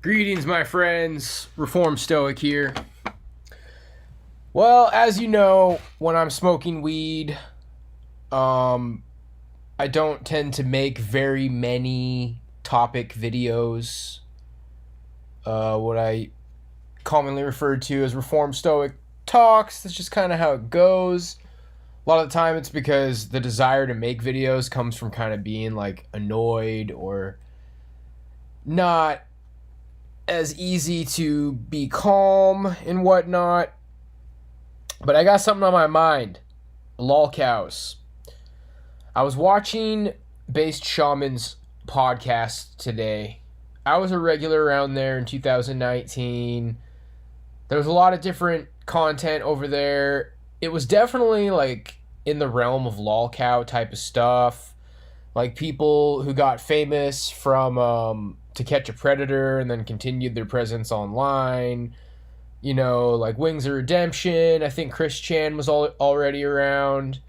Greetings, my friends. Reform Stoic here. Well, as you know, when I'm smoking weed, um, I don't tend to make very many topic videos. What I commonly refer to as Reform Stoic talks. That's just kind of how it goes. A lot of the time, it's because the desire to make videos comes from kind of being like annoyed or not as easy to be calm and whatnot. But I got something on my mind. Lol cows. I was watching Based Shaman's podcast today. I was a regular around there in 2019. There was a lot of different content over there. It was definitely like in the realm of lol cow type of stuff. Like people who got famous from To Catch a Predator and then continued their presence online. You know, like Wings of Redemption. I think Chris Chan was already around.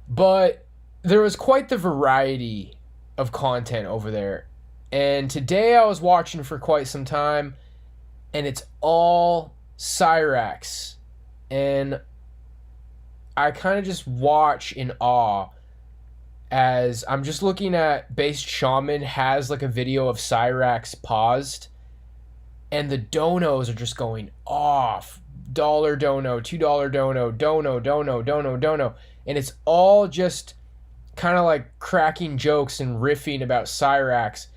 But there was quite the variety of content over there. And today I was watching for quite some time, and it's all Cyrax. And I kind of just watch in awe as I'm just looking at Based Shaman has like a video of Cyrax paused, and the donos are just going off. Dollar dono, $2 dono, dono. And it's all just kind of like cracking jokes and riffing about Cyrax.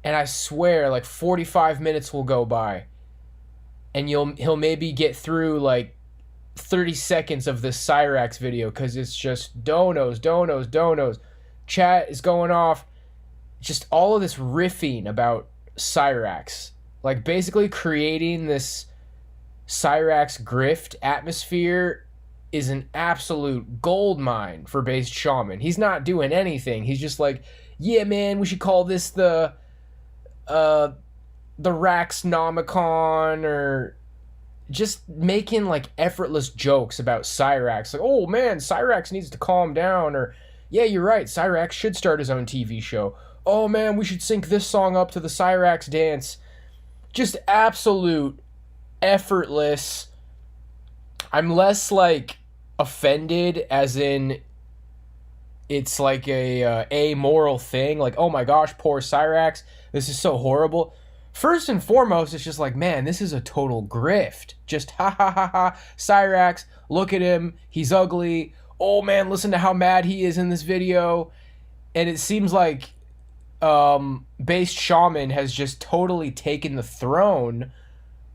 And I swear, like 45 minutes will go by, and he'll maybe get through like 30 seconds of this Cyrax video because it's just donos. Chat is going off. Just all of this riffing about Cyrax. Like basically creating this Cyrax grift atmosphere is an absolute gold mine for Based Shaman. He's not doing anything. He's just like, yeah, man, we should call this the Raxnomicon, or just making like effortless jokes about Cyrax. Like, oh man, Cyrax needs to calm down, or yeah, you're right, Cyrax should start his own TV show. Oh man, we should sync this song up to the Cyrax dance. Just absolute effortless. I'm less like offended as in it's like a amoral thing, like, oh my gosh, poor Cyrax, this is so horrible. First and foremost, it's just like, man, this is a total grift. Just ha ha ha ha, Cyrax, look at him, he's ugly. Oh man, listen to how mad he is in this video. And it seems like Based Shaman has just totally taken the throne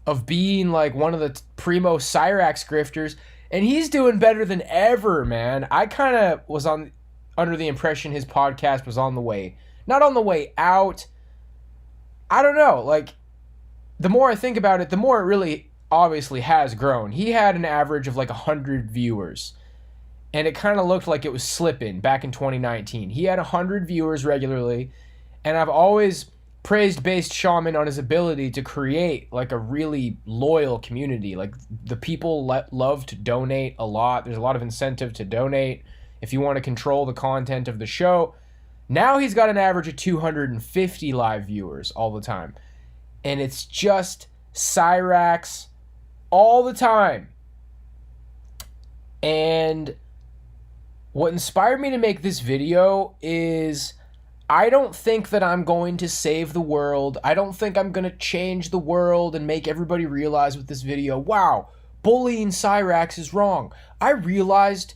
of being like one of the primo Cyrax grifters, and he's doing better than ever, man. I kind of was under the impression his podcast was on the way, not on the way out. I don't know. Like, the more I think about it, the more it really obviously has grown. He had an average of like 100 viewers, and it kind of looked like it was slipping back in 2019. He had 100 viewers regularly, and I've always praised Based Shaman on his ability to create like a really loyal community. Like, the people love to donate a lot. There's a lot of incentive to donate if you want to control the content of the show. Now he's got an average of 250 live viewers all the time. And it's just Cyrax all the time. And what inspired me to make this video is I don't think that I'm going to save the world. I don't think I'm going to change the world and make everybody realize with this video, wow, bullying Cyrax is wrong. I realized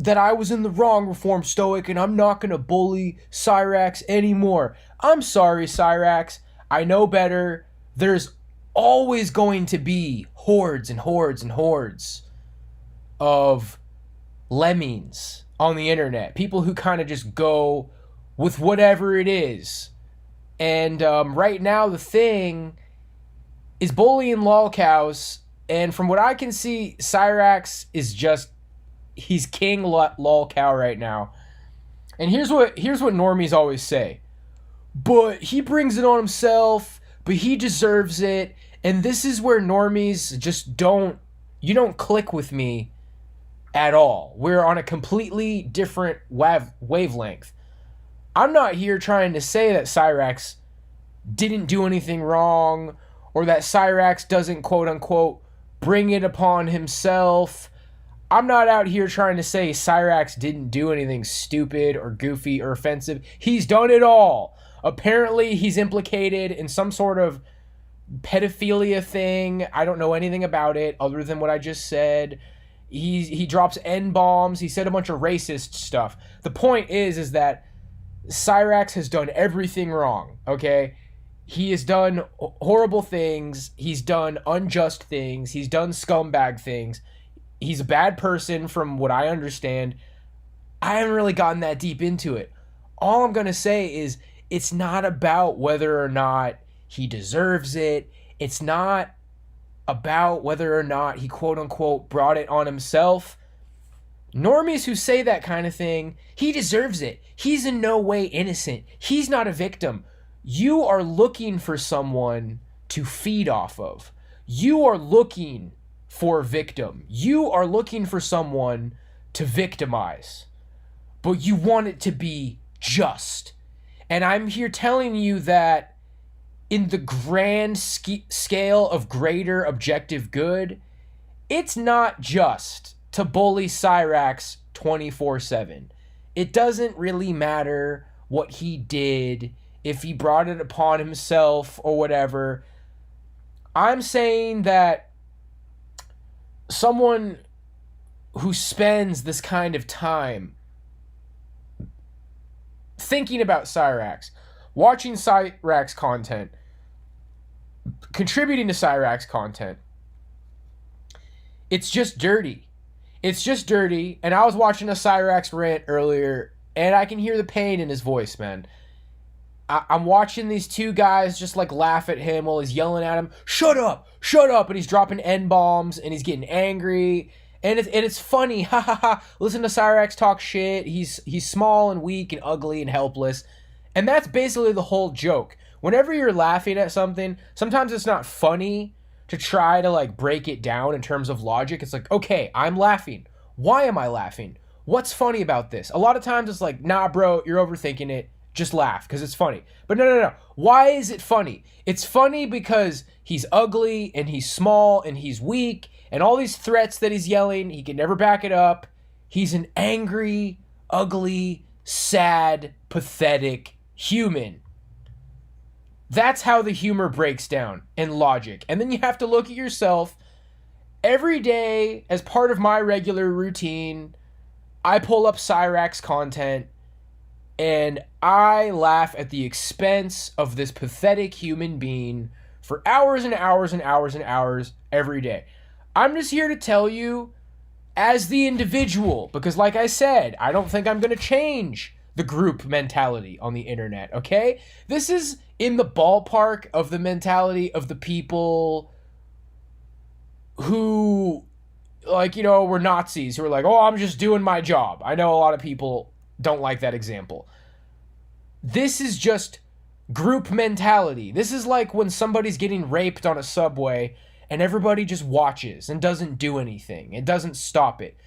that I was in the wrong, Reform Stoic, and I'm not going to bully Cyrax anymore. I'm sorry, Cyrax. I know better. There's always going to be hordes and hordes and hordes of lemmings on the internet. People who kind of just go with whatever it is. And right now the thing is bullying lolcows. And from what I can see, Cyrax is just, he's king lolcow right now. And here's what normies always say. But he brings it on himself, but he deserves it. And this is where normies just don't click with me at all. We're on a completely different wavelength. I'm not here trying to say that Cyrax didn't do anything wrong, or that Cyrax doesn't quote unquote bring it upon himself. I'm not out here trying to say Cyrax didn't do anything stupid or goofy or offensive. He's done it all. Apparently, he's implicated in some sort of pedophilia thing. I don't know anything about it other than what I just said. He drops N-bombs. He said a bunch of racist stuff. The point is that Cyrax has done everything wrong, okay? He has done horrible things. He's done unjust things. He's done scumbag things. He's a bad person from what I understand. I haven't really gotten that deep into it. All I'm going to say is it's not about whether or not he deserves it. It's not about whether or not he quote unquote brought it on himself. Normies who say that kind of thing, he deserves it. He's in no way innocent. He's not a victim. You are looking for someone to feed off of. You are looking for a victim. You are looking for someone to victimize. But you want it to be just. And I'm here telling you that in the grand scale of greater objective good, it's not just to bully Cyrax 24/7. It doesn't really matter what he did, if he brought it upon himself or whatever. I'm saying that someone who spends this kind of time thinking about Cyrax, watching Cyrax content, contributing to Cyrax content, it's just dirty. It's just dirty. And I was watching a Cyrax rant earlier, and I can hear the pain in his voice, man. I'm watching these two guys just like laugh at him while he's yelling at him, shut up, and he's dropping N-bombs, and he's getting angry, and it's funny, ha ha ha. Listen to Cyrax talk shit. He's small and weak and ugly and helpless, and that's basically the whole joke. Whenever you're laughing at something, sometimes it's not funny to try to like break it down in terms of logic. It's like, okay, I'm laughing. Why am I laughing? What's funny about this? A lot of times it's like, nah, bro, you're overthinking it. Just laugh because it's funny. But no. Why is it funny? It's funny because he's ugly and he's small and he's weak and all these threats that he's yelling, he can never back it up. He's an angry, ugly, sad, pathetic human. That's how the humor breaks down and logic. And then you have to look at yourself. Every day, as part of my regular routine, I pull up Cyrax content and I laugh at the expense of this pathetic human being for hours and hours and hours and hours every day. I'm just here to tell you, as the individual, because like I said, I don't think I'm going to change the group mentality on the internet, okay? This is in the ballpark of the mentality of the people who, like, you know, were Nazis, who were like, oh, I'm just doing my job. I know a lot of people don't like that example. This is just group mentality. This is like when somebody's getting raped on a subway and everybody just watches and doesn't do anything. It doesn't stop it.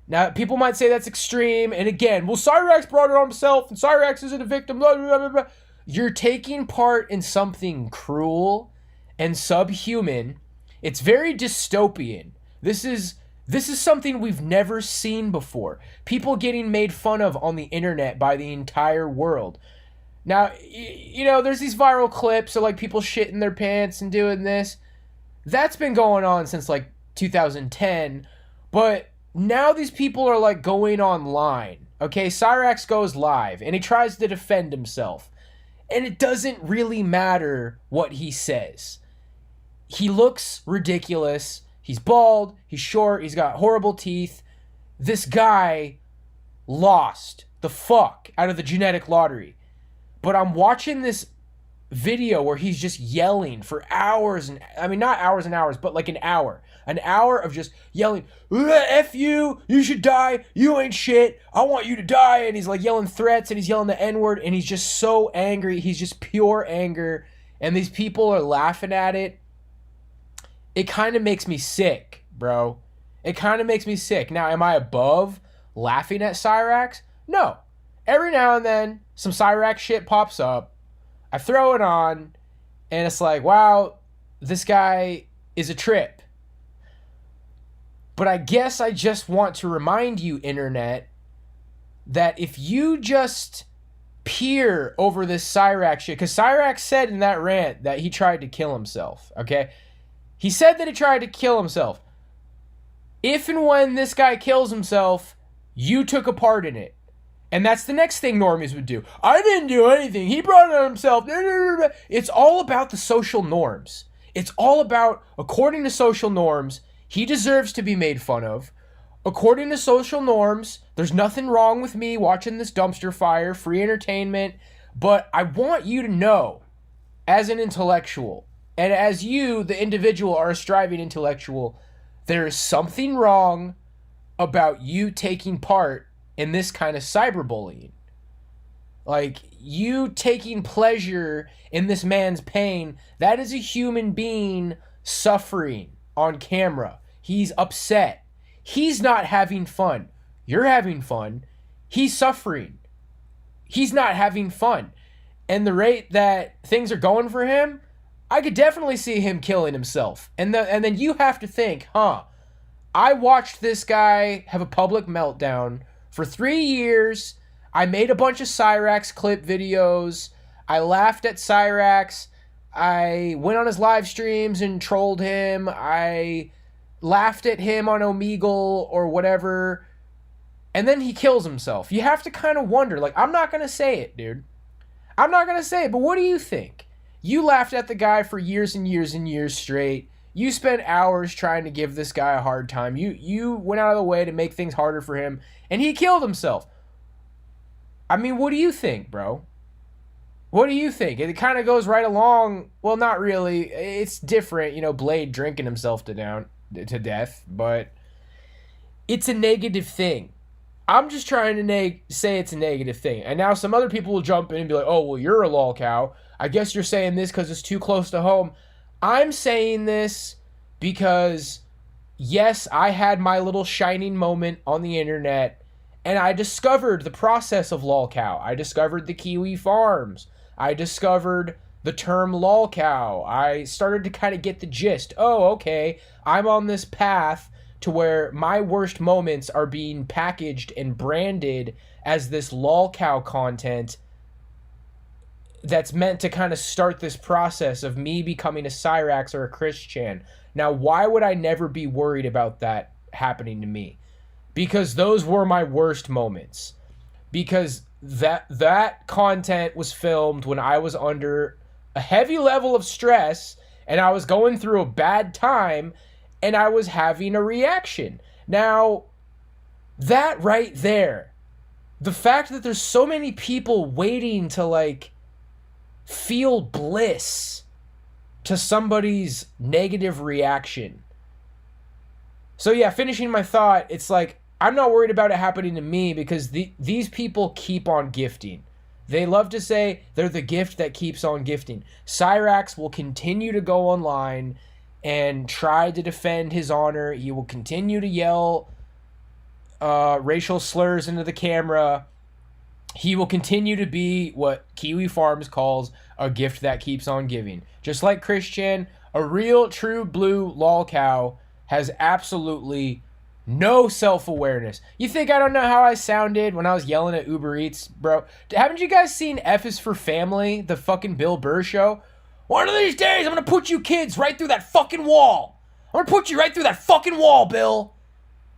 Now, people might say that's extreme, and again, well, Cyrax brought it on himself, and Cyrax isn't a victim, blah, blah, blah, blah. You're taking part in something cruel and subhuman. It's very dystopian. This is something we've never seen before. People getting made fun of on the internet by the entire world. Now, you know, there's these viral clips of, like, people shitting their pants and doing this. That's been going on since, like, 2010, but now these people are, like, going online. Okay, Cyrax goes live, and he tries to defend himself. And it doesn't really matter what he says. He looks ridiculous. He's bald. He's short. He's got horrible teeth. This guy lost the fuck out of the genetic lottery. But I'm watching this video where he's just yelling for hours, and I mean, not hours and hours, but like an hour of just yelling, F you should die, you ain't shit, I want you to die. And he's like yelling threats, and he's yelling the N-word, and he's just so angry. He's just pure anger, and these people are laughing at it. It kind of makes me sick, bro. It kind of makes me sick. Now, am I above laughing at Cyrax? No. Every now and then, some Cyrax shit pops up. I throw it on, And it's like, wow, this guy is a trip. But I guess I just want to remind you, internet, that if you just peer over this Cyrax shit, because Cyrax said in that rant that he tried to kill himself, okay? He said that he tried to kill himself. If and when this guy kills himself, you took a part in it. And that's the next thing normies would do. I didn't do anything. He brought it on himself. It's all about the social norms. It's all about, according to social norms, he deserves to be made fun of. According to social norms, there's nothing wrong with me watching this dumpster fire, free entertainment. But I want you to know, as an intellectual, and as you, the individual, are a striving intellectual, there is something wrong about you taking part in this kind of cyberbullying. Like, you taking pleasure in this man's pain, that is a human being suffering on camera. He's upset. He's not having fun. You're having fun. He's suffering. He's not having fun. And the rate that things are going for him, I could definitely see him killing himself. And then you have to think, I watched this guy have a public meltdown for 3 years. I made a bunch of Cyrax clip videos. I laughed at Cyrax. I went on his live streams and trolled him. I laughed at him on Omegle or whatever. And then he kills himself. You have to kind of wonder. Like, I'm not going to say it, dude. I'm not going to say it, but what do you think? You laughed at the guy for years and years and years straight. You spent hours trying to give this guy a hard time. You went out of the way to make things harder for him, and he killed himself. I mean, what do you think, bro? What do you think? It kind of goes right along. Well, not really. It's different, Blade drinking himself to death, but it's a negative thing. I'm just trying to say it's a negative thing. And now some other people will jump in and be like, oh, well, you're a lol cow. I guess you're saying this because it's too close to home. I'm saying this because, yes, I had my little shining moment on the internet, and I discovered the process of lolcow. I discovered the Kiwi Farms. I discovered the term lolcow. I started to kind of get the gist. Oh, okay, I'm on this path to where my worst moments are being packaged and branded as this lolcow content that's meant to kind of start this process of me becoming a Cyrax or a Christian. Now, why would I never be worried about that happening to me? Because those were my worst moments. Because that content was filmed when I was under a heavy level of stress and I was going through a bad time and I was having a reaction. Now, that right there, the fact that there's so many people waiting to, feel bliss to somebody's negative reaction. So yeah, finishing my thought, it's like, I'm not worried about it happening to me because these people keep on gifting. They love to say they're the gift that keeps on gifting. Cyrax will continue to go online and try to defend his honor. He will continue to yell racial slurs into the camera. He will continue to be what Kiwi Farms calls a gift that keeps on giving. Just like Christian, a real true blue lolcow has absolutely no self-awareness. You think I don't know how I sounded when I was yelling at Uber Eats, bro? Haven't you guys seen F is for Family, the fucking Bill Burr show? One of these days, I'm gonna put you kids right through that fucking wall. I'm gonna put you right through that fucking wall, Bill.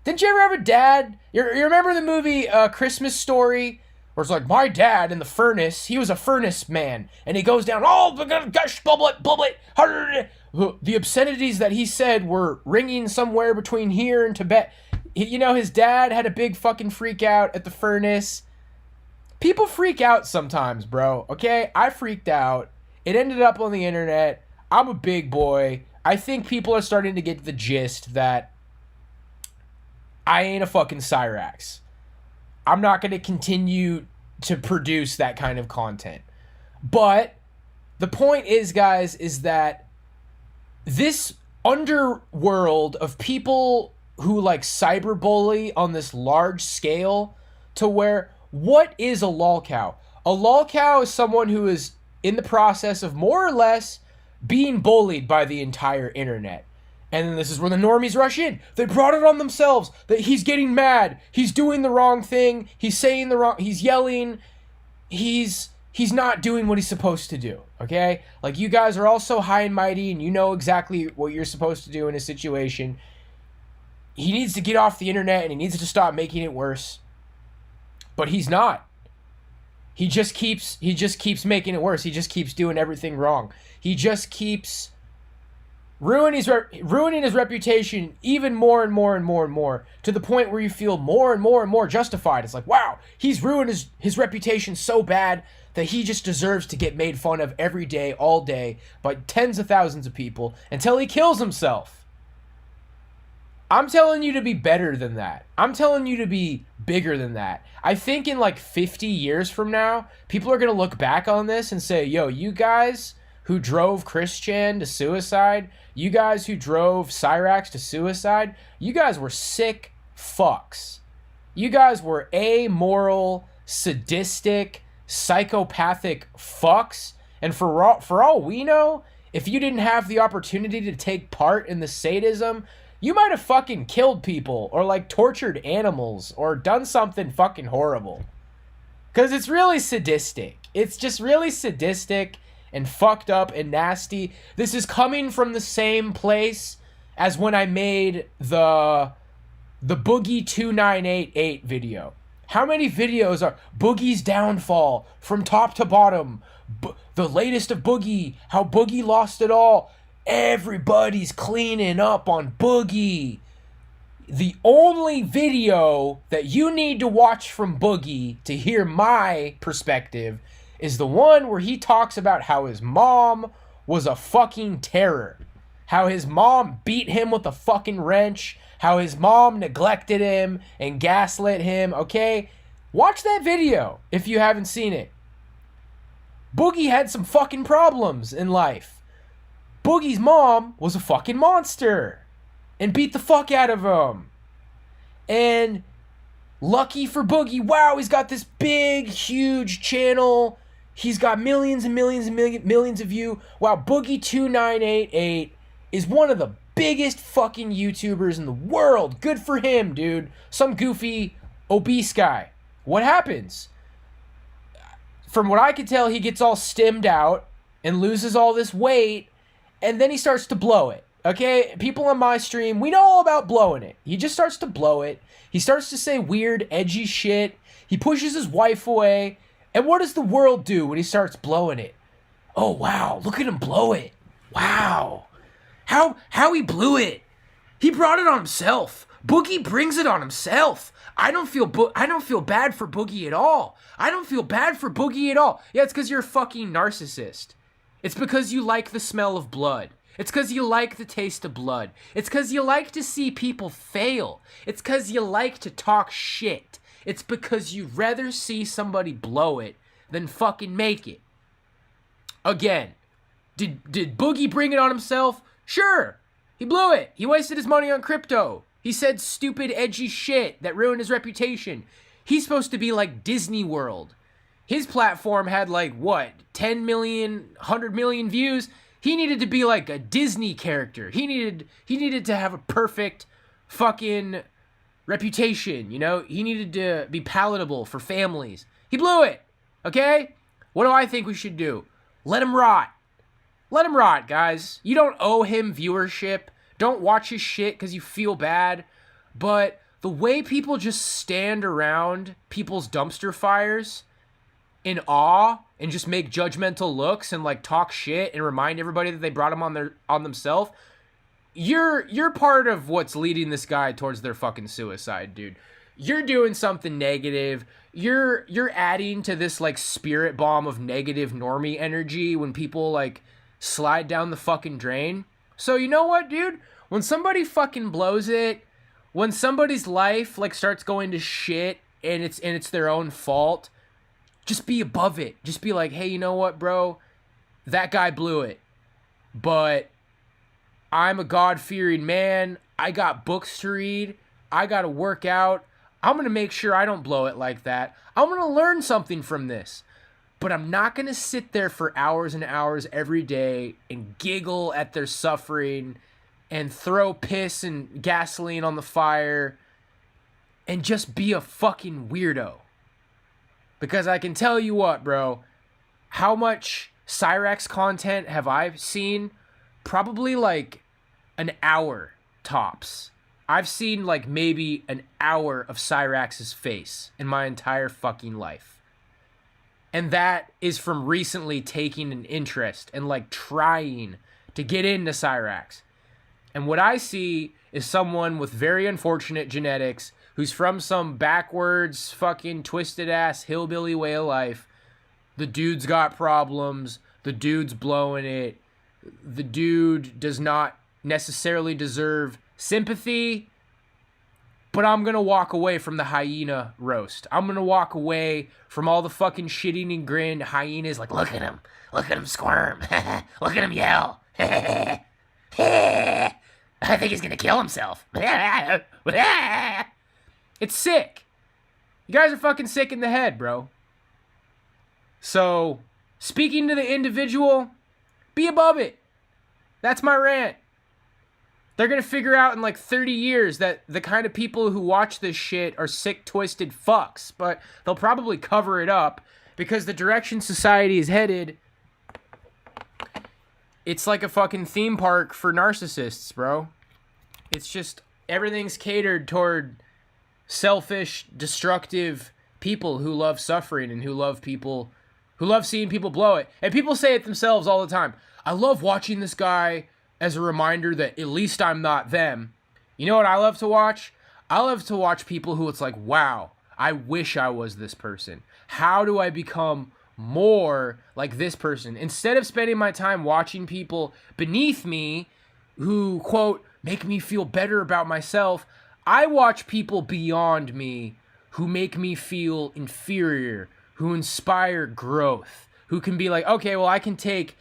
Didn't you ever have a dad? You remember the movie Christmas Story? Where it's like, my dad in the furnace, he was a furnace man, and he goes down, oh, gosh, bubble it. The obscenities that he said were ringing somewhere between here and Tibet. His dad had a big fucking freak out at the furnace. People freak out sometimes, bro, okay? I freaked out. It ended up on the internet. I'm a big boy. I think people are starting to get the gist that I ain't a fucking Cyrax. I'm not going to continue to produce that kind of content. But the point is, guys, is that this underworld of people who cyberbully on this large scale to where, what is a lolcow? A lolcow is someone who is in the process of more or less being bullied by the entire internet. And then this is where the normies rush in. They brought it on themselves that he's getting mad. He's doing the wrong thing. He's saying the wrong, he's yelling. He's not doing what he's supposed to do. Okay? Like, you guys are all so high and mighty and you know exactly what you're supposed to do in a situation. He needs to get off the internet and he needs to stop making it worse. But he's not. He just keeps making it worse. He just keeps doing everything wrong. He just keeps ruining his reputation even more and more and more and more, to the point where you feel more and more and more justified. It's like, wow, he's ruined his reputation so bad that he just deserves to get made fun of every day, all day, by tens of thousands of people until he kills himself. I'm telling you to be better than that. I'm telling you to be bigger than that. I think in like 50 years from now, people are going to look back on this and say, yo, you guys who drove Chris Chan to suicide, you guys who drove Cyrax to suicide, you guys were sick fucks. You guys were amoral, sadistic, psychopathic fucks. And for all we know, if you didn't have the opportunity to take part in the sadism, you might have fucking killed people or like tortured animals or done something fucking horrible. Because it's really sadistic. It's just really sadistic and fucked up and nasty. This is coming from the same place as when I made the Boogie 2988 video. How many videos are Boogie's downfall from top to bottom? The latest of Boogie, how Boogie lost it all. Everybody's cleaning up on Boogie. The only video that you need to watch from Boogie to hear my perspective is the one where he talks about how his mom was a fucking terror. How his mom beat him with a fucking wrench. How his mom neglected him and gaslit him, okay? Watch that video if you haven't seen it. Boogie had some fucking problems in life. Boogie's mom was a fucking monster and beat the fuck out of him. And lucky for Boogie, wow, he's got this big, huge channel. He's got millions and millions and millions of views. Wow, Boogie 2988 is one of the biggest fucking YouTubers in the world. Good for him, dude. Some goofy, obese guy. What happens? From what I could tell, he gets all stimmed out and loses all this weight. And then he starts to blow it, okay? People on my stream, we know all about blowing it. He just starts to blow it. He starts to say weird, edgy shit. He pushes his wife away. And what does the world do when he starts blowing it? Oh, wow, look at him blow it. Wow. How he blew it. He brought it on himself. Boogie brings it on himself. I don't feel bad for Boogie at all. I don't feel bad for Boogie at all. Yeah, it's because you're a fucking narcissist. It's because you like the smell of blood. It's because you like the taste of blood. It's because you like to see people fail. It's because you like to talk shit. It's because you'd rather see somebody blow it than fucking make it. Again, did Boogie bring it on himself? Sure. He blew it. He wasted his money on crypto. He said stupid, edgy shit that ruined his reputation. He's supposed to be like Disney World. His platform had like, what, 10 million, 100 million views? He needed to be like a Disney character. He needed to have a perfect fucking reputation, you know? He needed to be palatable for families. He blew it, okay? What do I think we should do? Let him rot. Let him rot, guys. You don't owe him viewership. Don't watch his shit because you feel bad. But the way people just stand around people's dumpster fires in awe and just make judgmental looks and like talk shit and remind everybody that they brought him on themselves, you're part of what's leading this guy towards their fucking suicide, dude. You're doing something negative. You're adding to this like spirit bomb of negative normie energy when people like slide down the fucking drain. So you know what, dude? When somebody fucking blows it, when somebody's life like starts going to shit and it's their own fault, just be above it. Just be like, hey, you know what, bro? That guy blew it. But I'm a God-fearing man. I got books to read. I got to work out. I'm going to make sure I don't blow it like that. I'm going to learn something from this. But I'm not going to sit there for hours and hours every day and giggle at their suffering and throw piss and gasoline on the fire and just be a fucking weirdo. Because I can tell you what, bro, how much Cyrax content have I seen? Probably like an hour tops. I've seen like maybe an hour of Cyrax's face in my entire fucking life. And that is from recently taking an interest and like trying to get into Cyrax. And what I see is someone with very unfortunate genetics who's from some backwards fucking twisted ass hillbilly way of life. The dude's got problems. The dude's blowing it. The dude does not necessarily deserve sympathy. But I'm going to walk away from the hyena roast. I'm going to walk away from all the fucking shit-eating grin hyenas. Like, look at him. Look at him squirm. Look at him yell. I think he's going to kill himself. It's sick. You guys are fucking sick in the head, bro. So, speaking to the individual, be above it. That's my rant. They're going to figure out in like 30 years that the kind of people who watch this shit are sick, twisted fucks. But they'll probably cover it up because the direction society is headed, it's like a fucking theme park for narcissists, bro. It's just everything's catered toward selfish, destructive people who love suffering and who love people, who love seeing people blow it. And people say it themselves all the time. I love watching this guy as a reminder that at least I'm not them. You know what I love to watch? I love to watch people who it's like, wow, I wish I was this person. How do I become more like this person? Instead of spending my time watching people beneath me who, quote, make me feel better about myself, I watch people beyond me who make me feel inferior, who inspire growth, who can be like, okay, well, I can take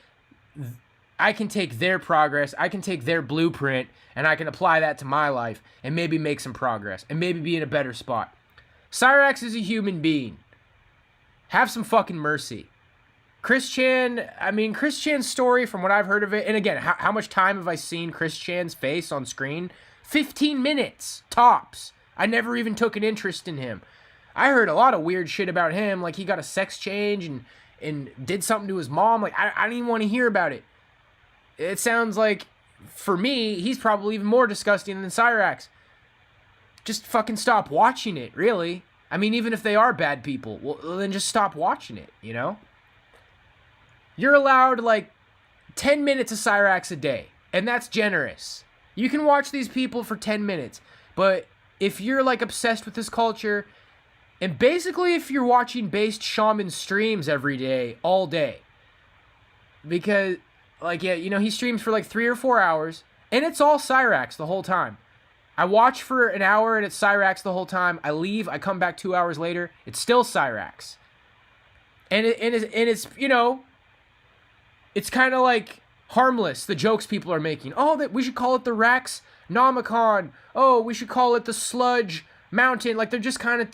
their progress, I can take their blueprint, and I can apply that to my life, and maybe make some progress, and maybe be in a better spot. Cyrax is a human being. Have some fucking mercy. Chris Chan, Chris Chan's story, from what I've heard of it, and again, how much time have I seen Chris Chan's face on screen? 15 minutes, tops. I never even took an interest in him. I heard a lot of weird shit about him, like he got a sex change and did something to his mom. Like, I didn't even want to hear about it. It sounds like, for me, he's probably even more disgusting than Cyrax. Just fucking stop watching it, really. I mean, even if they are bad people, well, then just stop watching it, you know? You're allowed, like, 10 minutes of Cyrax a day, and that's generous. You can watch these people for 10 minutes, but if you're, like, obsessed with this culture, and basically if you're watching Based Shaman streams every day, all day, because, like, yeah, you know, he streams for, like, 3 or 4 hours, and it's all Cyrax the whole time. I watch for an hour, and it's Cyrax the whole time. I leave, I come back 2 hours later, it's still Cyrax. And it's, you know, it's kind of like harmless, the jokes people are making. Oh, that we should call it the Rax Nomicon. Oh, we should call it the Sludge Mountain. Like, they're just kind of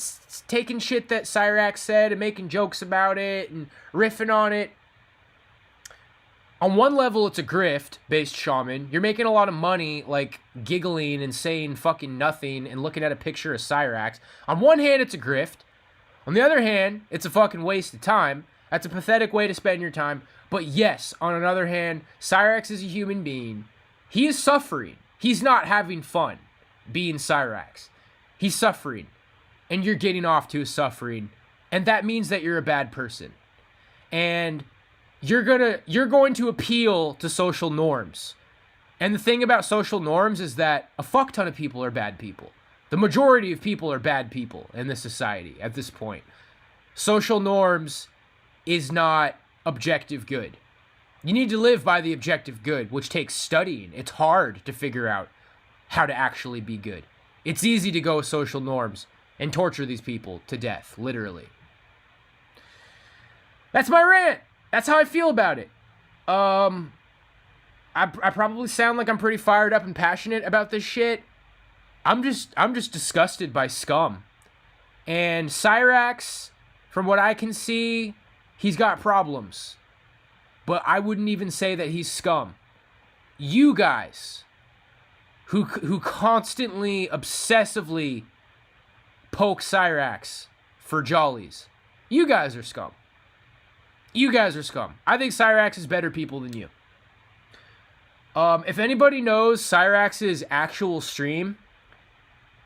taking shit that Cyrax said and making jokes about it and riffing on it. On one level, it's a grift, Based Shaman. You're making a lot of money, like, giggling and saying fucking nothing and looking at a picture of Cyrax. On one hand, it's a grift. On the other hand, it's a fucking waste of time. That's a pathetic way to spend your time. But yes, on another hand, Cyrax is a human being. He is suffering. He's not having fun being Cyrax. He's suffering. And you're getting off to his suffering. And that means that you're a bad person. And you're going to appeal to social norms. And the thing about social norms is that a fuck ton of people are bad people. The majority of people are bad people in this society at this point. Social norms is not objective good. You need to live by the objective good, which takes studying. It's hard to figure out how to actually be good. It's easy to go with social norms and torture these people to death, literally. That's my rant. That's how I feel about it. I probably sound like I'm pretty fired up and passionate about this shit. I'm just disgusted by scum. And Cyrax, from what I can see, He's got problems. But I wouldn't even say that he's scum. You guys who constantly, obsessively poke Cyrax for jollies, you guys are scum. You guys are scum. I think Cyrax is better people than you. If anybody knows Cyrax's actual stream,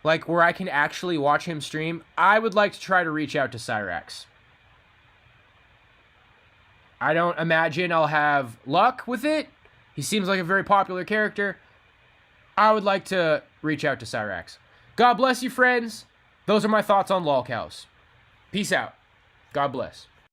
like where I can actually watch him stream, I would like to try to reach out to Cyrax. I don't imagine I'll have luck with it. He seems like a very popular character. I would like to reach out to Cyrax. God bless you, friends. Those are my thoughts on lolcows. Peace out. God bless.